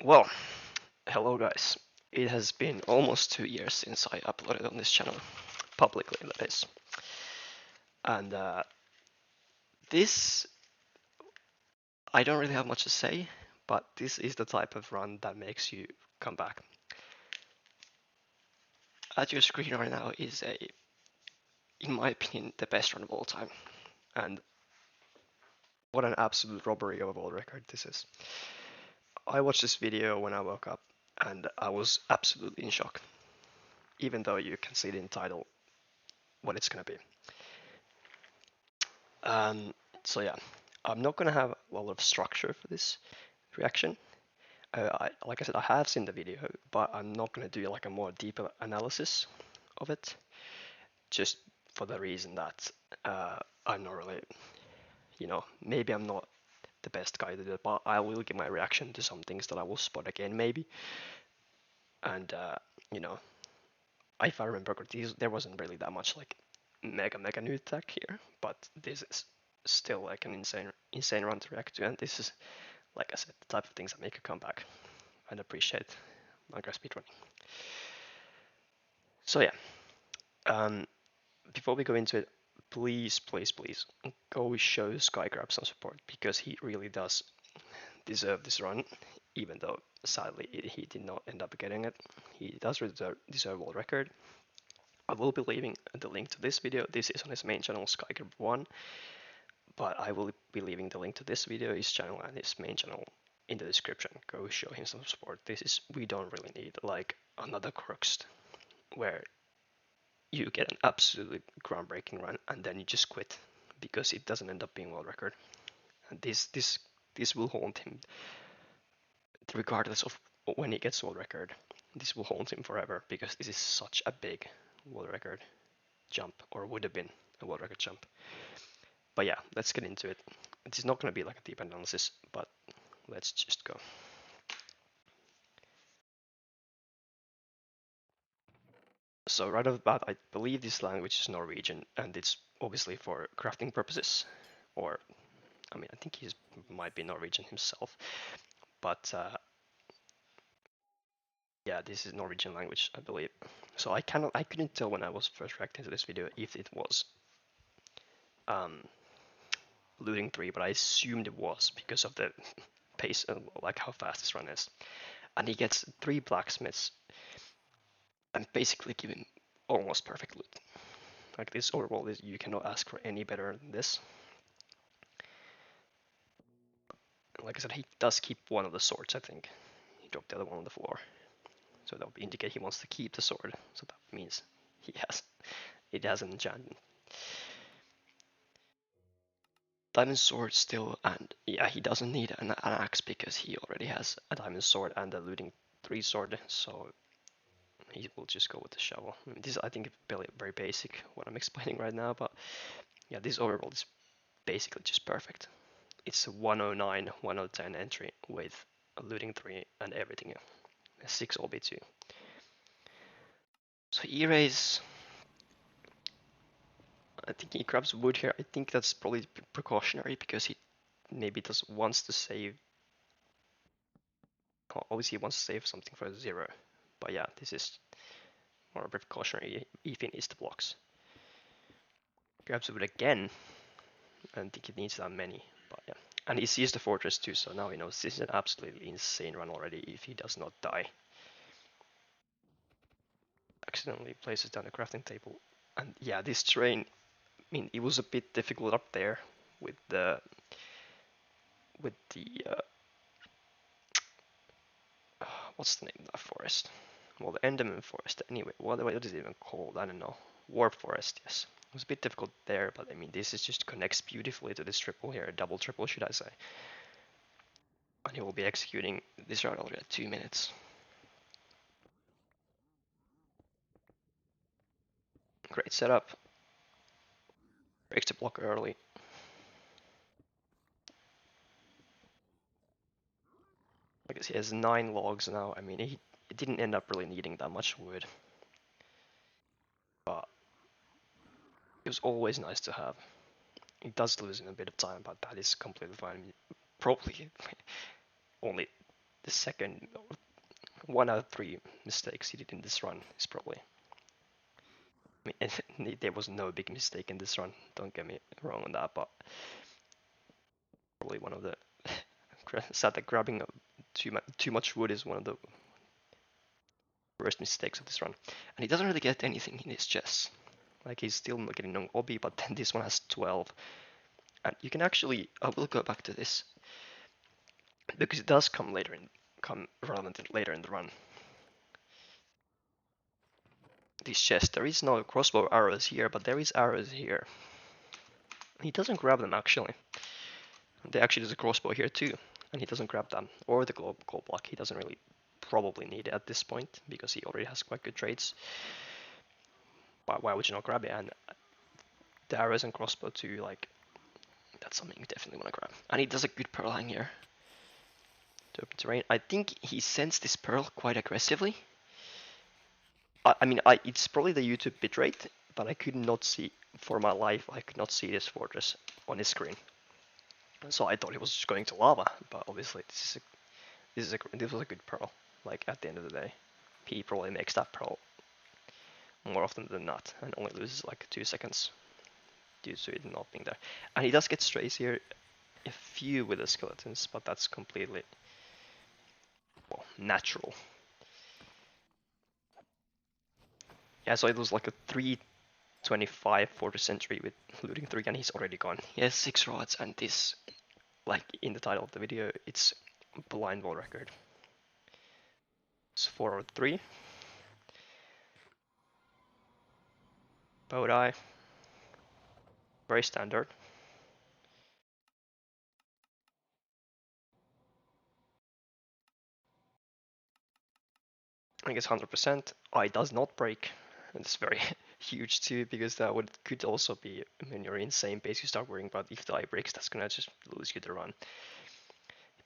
Well, hello guys. It has been almost 2 years since I uploaded on this channel, publicly that is. And this, I don't really have much to say, but this is the type of run that makes you come back. At your screen right now is in my opinion, the best run of all time. And what an absolute robbery of a world record this is. I watched this video when I woke up and I was absolutely in shock. Even though you can see the title, what it's gonna be. So yeah, I'm not gonna have a lot of structure for this reaction. Like I said, I have seen the video, but I'm not gonna do like a more deeper analysis of it, just for the reason that I'm not really, maybe I'm not the best guy to do it, but I will give my reaction to some things that I will spot again maybe. And you know, if I remember correctly, there wasn't really that much like mega new tech here, but this is still like an insane run to react to, and this is, like I said, the type of things that make a comeback and appreciate Minecraft speedrunning. So yeah, before we go into it, please go show Skycrab some support, because he really does deserve this run, even though sadly he did not end up getting it. He does deserve world record. I will be leaving the link to this video. This is on his main channel, Skycrab1, but I will be leaving the link to this video, his channel, and his main channel in the description. Go show him some support. We don't really need like another Crux where you get an absolutely groundbreaking run and then you just quit because it doesn't end up being world record. And this will haunt him regardless of when he gets world record. This will haunt him forever because this is such a big world record jump, or would have been a world record jump. But yeah, let's get into it. It's not going to be like a deep analysis, but let's just go. So right off the bat, I believe this language is Norwegian, and it's obviously for crafting purposes, or I mean, I think he might be Norwegian himself, but yeah, this is Norwegian language, I believe. So I couldn't tell when I was first reacting to this video if it was looting 3, but I assumed it was because of the pace, like how fast this run is. And he gets 3 blacksmiths and basically give him almost perfect loot. Like this overall, you cannot ask for any better than this. Like I said, he does keep one of the swords, I think. He dropped the other one on the floor. So that would indicate he wants to keep the sword. So that means it has an enchantment. Diamond sword still, and yeah, he doesn't need an axe because he already has a diamond sword and a looting 3 sword, so he will just go with the shovel. I mean, this I think is very basic what I'm explaining right now, but yeah, this overall is basically just perfect. It's a 109, 110 entry with a looting 3 and everything, a 6 OB2. So E-raise, I think he grabs wood here. I think that's probably precautionary because he maybe wants to save. Obviously, he wants to save something for 0. But yeah, this is more precautionary if he needs the blocks. Grabs wood again. I don't think he needs that many. But yeah. And he sees the fortress too, so now he knows this is an absolutely insane run already if he does not die. Accidentally places down a crafting table. And yeah, this terrain, I mean, it was a bit difficult up there with the what's the name of that forest? Well, the Enderman forest. Anyway, what is it even called? I don't know. Warp forest. Yes, it was a bit difficult there, but I mean, this is just connects beautifully to this triple here, double triple, should I say? And he will be executing this route already at 2 minutes. Great setup. Breaks the block early. I guess he has 9 logs now. I mean, he didn't end up really needing that much wood, but it was always nice to have. He does lose in a bit of time, but that is completely fine. I mean, probably only the second, 1 out of 3 mistakes he did in this run is probably. I mean, there was no big mistake in this run. Don't get me wrong on that, but probably one of the said that grabbing too much wood is one of the worst mistakes of this run. And he doesn't really get anything in his chest. Like he's still not getting no obby, but then this one has 12. And you can actually, I will go back to this because it does come relevant later in the run. This chest, there is no crossbow arrows here, but there is arrows here. He doesn't grab them actually. There actually is a crossbow here too, and he doesn't grab them. Or the glow block, he doesn't really probably need it at this point because he already has quite good trades. But why would you not grab it? And the arrows and crossbow too, like, that's something you definitely want to grab. And he does a good pearl hang here to open terrain. I think he sends this pearl quite aggressively. I mean, it's probably the YouTube bitrate, but I could not see, for my life, I could not see this fortress on his screen. So I thought he was just going to lava, but obviously this was a good pearl. Like at the end of the day, he probably makes that pearl more often than not, and only loses like 2 seconds due to it not being there. And he does get strays here, a few with the skeletons, but that's completely, well, natural. Yeah, so it was like a 325 for the century with looting 3, and he's already gone. He has 6 rods, and this, like in the title of the video, it's blind wall record. It's 403. Bow die. Very standard. I guess 100%. Eye does not break. And it's very huge too, because that could also be when you're in same pace you start worrying about if the eye breaks, that's gonna just lose you the run.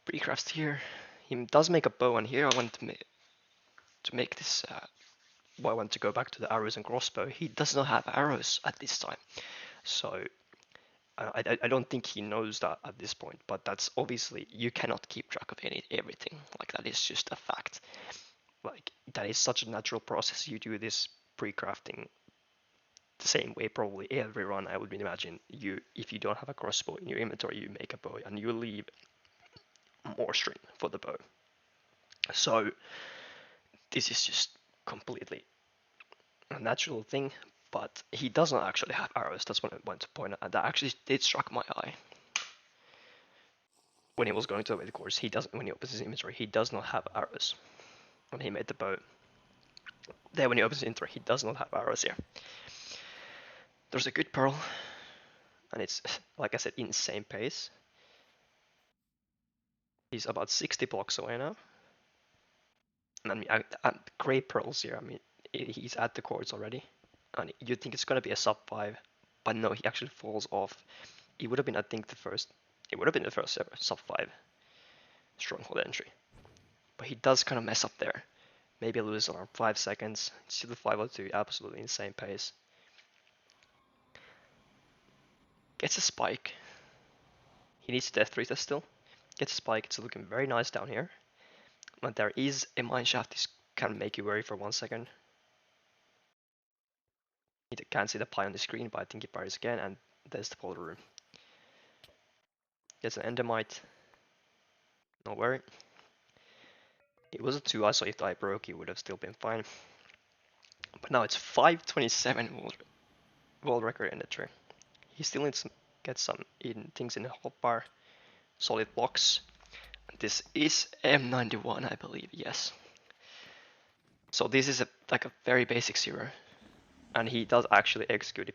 Pre-crafts here. He does make a bow, and here I want to make this. I want to go back to the arrows and crossbow. He does not have arrows at this time, so I don't think he knows that at this point. But that's obviously, you cannot keep track of everything. Like, that is just a fact. Like, that is such a natural process. You do this pre-crafting the same way probably every run. I would imagine if you don't have a crossbow in your inventory, you make a bow and you leave more string for the bow. So this is just completely a natural thing, but he does not actually have arrows. That's what I want to point out, and that actually did struck my eye. When he was going to the course, when he opens his inventory, he does not have arrows. When he made the bow, there when he opens his inventory, he does not have arrows here. There's a good pearl, and it's, like I said, insane pace. He's about 60 blocks away now. And I mean, great pearls here. I mean, he's at the courts already. And you think it's going to be a sub 5, but no, he actually falls off. It would have been, I think, the first ever sub 5 stronghold entry. But he does kind of mess up there. Maybe lose around 5 seconds. Still 502, absolutely insane pace. Gets a spike. He needs death retest still. Gets a spike, it's looking very nice down here. But there is a mine shaft, this can make you worry for 1 second. You can't see the pie on the screen, but I think it fires again, and there's the polar room. Gets an endermite. No worry. It was a 2-eye, so if the eye broke, he would have still been fine. But now it's 527 world record in the tree. He still needs to get some things in the hotbar. Solid blocks. This is M91, I believe, yes. So this is like a very basic zero. And he does actually execute it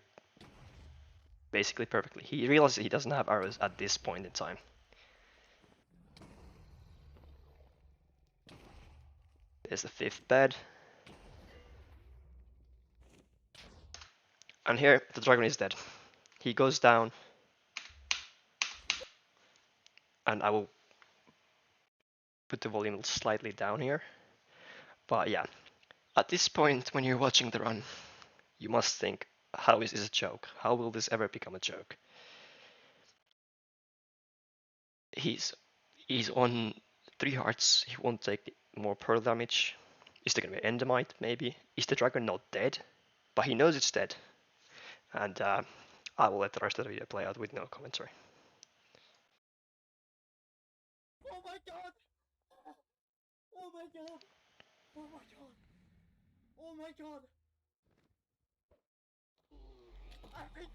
basically perfectly. He realizes he doesn't have arrows at this point in time. There's the 5th bed. And here, the dragon is dead. He goes down. And I will put the volume slightly down here. But yeah, at this point, when you're watching the run, you must think, how is this a joke? How will this ever become a joke? He's on 3 hearts, he won't take more pearl damage. Is there gonna be Endermite, maybe? Is the dragon not dead? But he knows it's dead. And I will let the rest of the video play out with no commentary. Oh my god! Oh my god! Oh my god! Oh my god! I think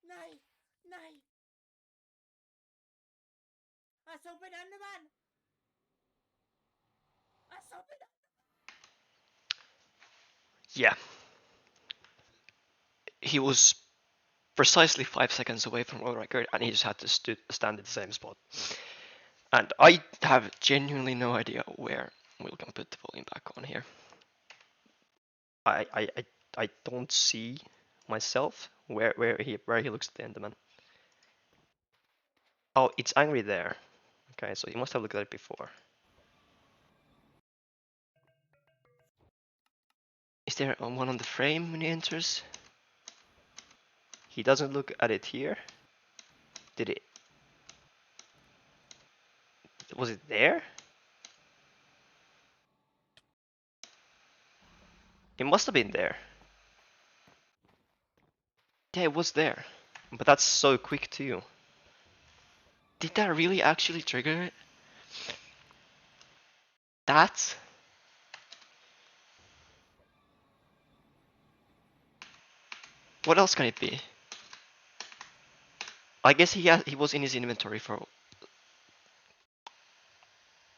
Nej! Nej! Alltså Enderman! Alltså Yeah. He was precisely 5 seconds away from world record, and he just had to stand in the same spot. And I have genuinely no idea where we can put the volume back on here. I don't see myself where he looks at the Enderman. Oh, it's angry there. Okay, so he must have looked at it before. Is there one on the frame when he enters? He doesn't look at it here. Did it? Was it there? It must have been there. Yeah, it was there. But that's so quick too. Did that really actually trigger it? That? What else can it be? I guess he was in his inventory for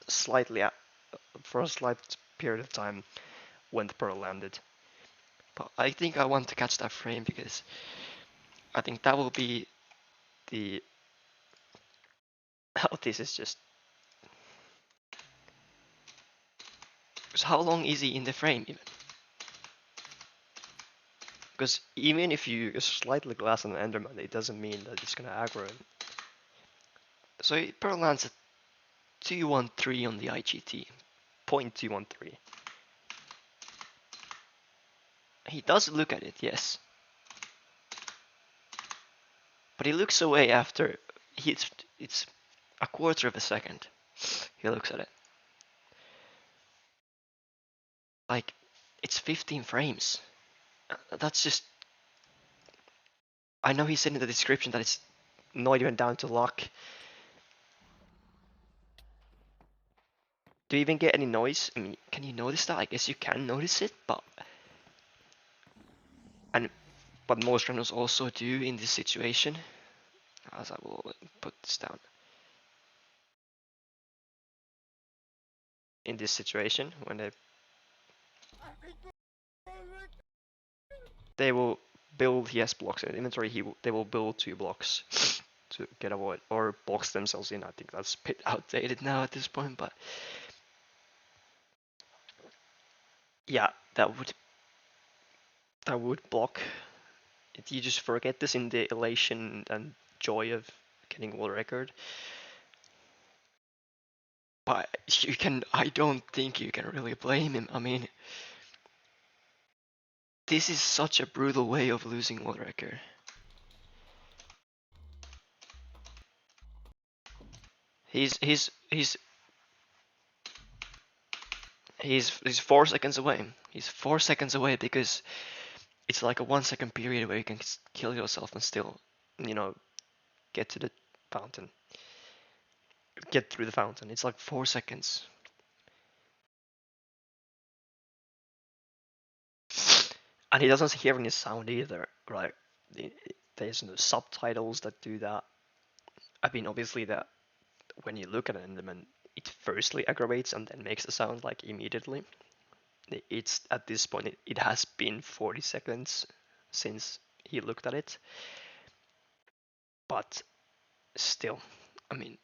slightly for a slight period of time when the pearl landed. But I think I want to catch that frame because I think that will be the how this is just. Because how long is he in the frame even? Because even if you slightly glass an Enderman, it doesn't mean that it's gonna aggro him. So pearl lands at 213 on the IGT, 0.213. He does look at it, yes. But he looks away after it's a quarter of a second. He looks at it. Like, it's 15 frames. That's just. I know he said in the description that it's not even down to luck. Do you even get any noise? I mean, can you notice that? I guess you can notice it, but most runners also do in this situation. As I will put this down. In this situation, when they will build, he has blocks in inventory, they will build 2 blocks to get a void, or box themselves in. I think that's a bit outdated now at this point, but yeah, that would block. You just forget this in the elation and joy of getting world record. But I don't think you can really blame him. I mean, this is such a brutal way of losing world record. He's 4 seconds away. He's 4 seconds away because it's like a 1 second period where you can kill yourself and still, get to the fountain. Get through the fountain. It's like 4 seconds. And he doesn't hear any sound either, right? There's no subtitles that do that. I mean, obviously that when you look at an Enderman, it firstly aggravates and then makes a sound like immediately. It's at this point it has been 40 seconds since he looked at it, but still, I mean,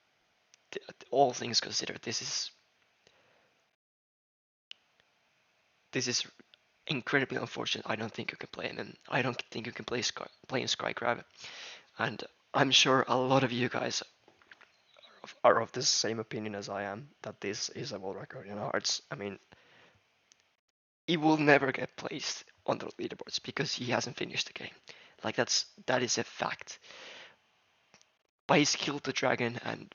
all things considered, this is incredibly unfortunate. I don't think you can play him, and I don't think you can play in Skycrab. And I'm sure a lot of you guys are of the same opinion as I am that this is a world record in hearts. I mean, he will never get placed on the leaderboards because he hasn't finished the game. Like that is a fact. But he's killed the dragon, and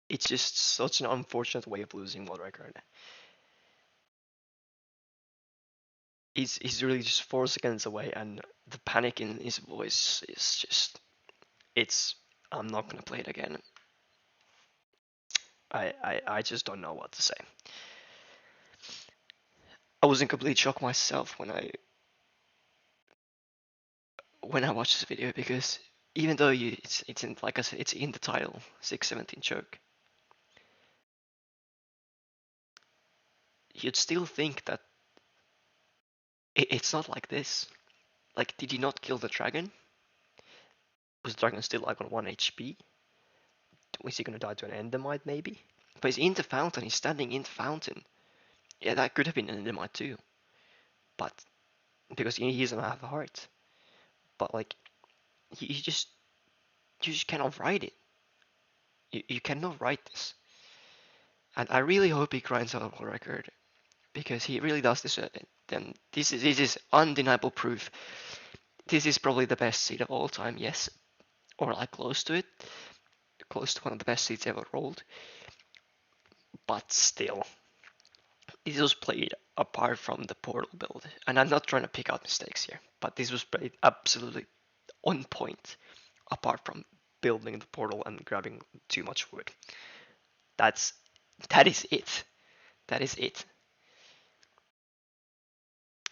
it's just such an unfortunate way of losing world record. He's really just 4 seconds away, and the panic in his voice is just it's. I'm not gonna play it again. I just don't know what to say. I was in complete shock myself when I watched this video because even though it's in, like I said, it's in the title 617 choke, you'd still think that it's not like this. Like, did he not kill the dragon? Was the dragon still like on 1 HP? Was he gonna die to an endermite maybe? But he's in the fountain, he's standing in the fountain. Yeah, that could have been an endermite too. But because he doesn't have a heart. But like he just you just cannot write it. You cannot write this. And I really hope he grinds out a world record because he really does deserve it. Then this is undeniable proof. This is probably the best seed of all time, yes, or like close to it, close to one of the best seeds ever rolled. But still, this was played apart from the portal build, and I'm not trying to pick out mistakes here, but this was played absolutely on point, apart from building the portal and grabbing too much wood. That's that is it. That is it.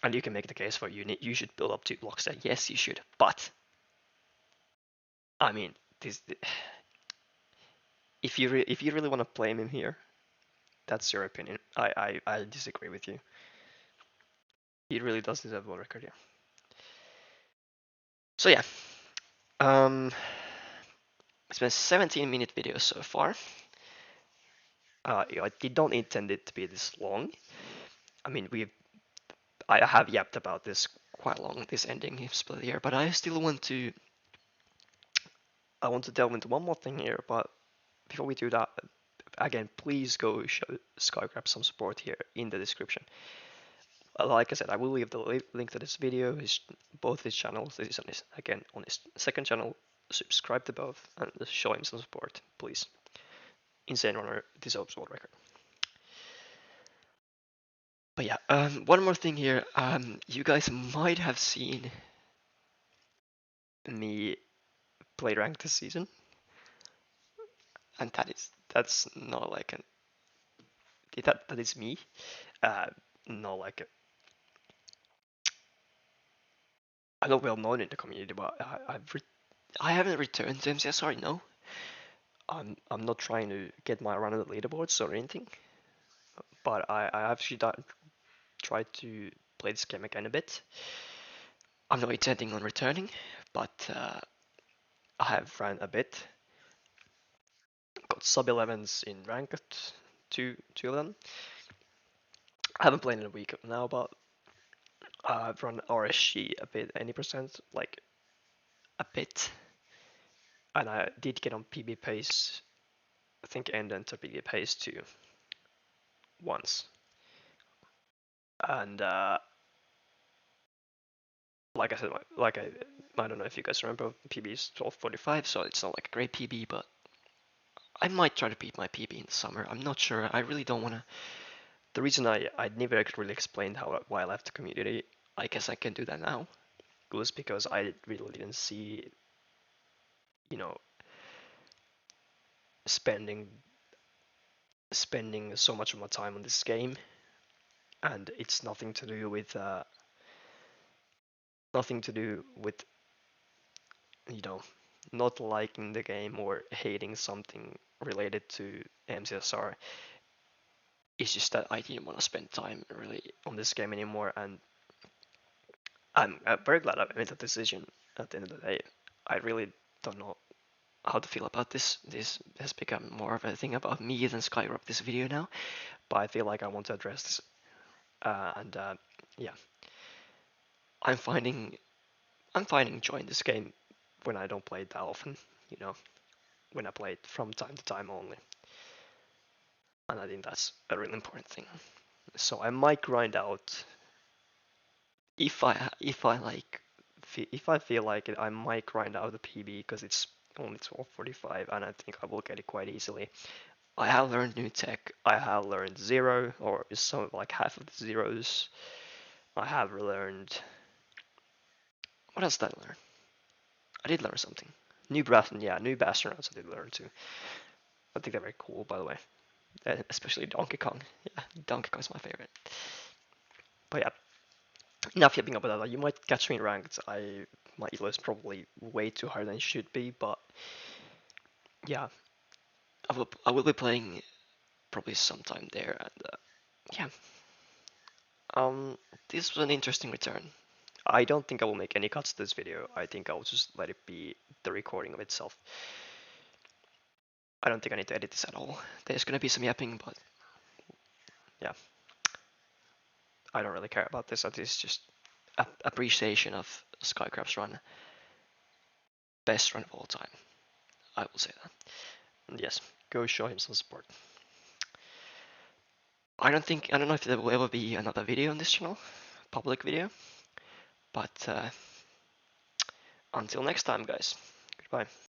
And you can make the case for you should build up 2 blocks there. Yes, you should. But I mean, this if you really want to blame him here, that's your opinion. I disagree with you. He really does deserve a record here. So yeah, um, it's been a 17-minute video so far. I did not intend it to be this long. I mean, I have yapped about this quite long, this ending split here, but I want to delve into one more thing here. But before we do that, again, please go show Skycrab some support here in the description. Like I said, I will leave the link to this video, both his channels. This is on his second channel. Subscribe to both and show him some support, please. Insane runner deserves world record. But yeah, one more thing here. You guys might have seen me play ranked this season, and that's not like an that is me. Uh, not like I'm not well known in the community, but I haven't returned to MCSR. No, I'm not trying to get my run on the leaderboards or anything, but I actually tried to play this game again a bit. I'm not intending on returning, but I have ran a bit. Got sub 11s in ranked, two of them. I haven't played in a week now, but I've run RSG a bit, any percent, like a bit, and I did get on PB pace. I think and enter PB pace too once, and like I said, I don't know if you guys remember, PB is 12:45, so it's not like a great PB, but I might try to beat my PB in the summer. I'm not sure. I really don't want to. The reason I never really explained why I left the community, I guess I can do that now, was because I really didn't see, you know, spending so much of my time on this game, and it's nothing to do with you know not liking the game or hating something related to MCSR. It's just that I didn't want to spend time really on this game anymore, and I'm very glad I made that decision. At the end of the day, I really don't know how to feel about this. This has become more of a thing about me than Skycrab this video now, but I feel like I want to address this. And yeah, I'm finding joy in this game when I don't play it that often. You know, when I play it from time to time only, and I think that's a really important thing. So I might grind out if I like if I feel like it, I might grind out the PB because it's only 12:45, and I think I will get it quite easily. I have learned new tech. I have learned zero, or some like half of the zeros. I have learned. What else did I learn? I did learn something. New breath, yeah, new astronauts I did learn too. I think they're very cool, by the way. Especially Donkey Kong. Yeah, Donkey Kong's my favorite. But yeah, enough yapping about that. You might catch me in ranked. My elo is probably way too high than it should be, but yeah, I will be playing probably sometime there, and yeah, this was an interesting return. I don't think I will make any cuts to this video. I think I'll just let it be the recording of itself. I don't think I need to edit this at all. There's gonna be some yapping, but yeah, I don't really care about this. It is just appreciation of Skycrab's run, best run of all time. I will say that. And yes, go show him some support. I don't know if there will ever be another video on this channel, public video, but until next time, guys. Goodbye.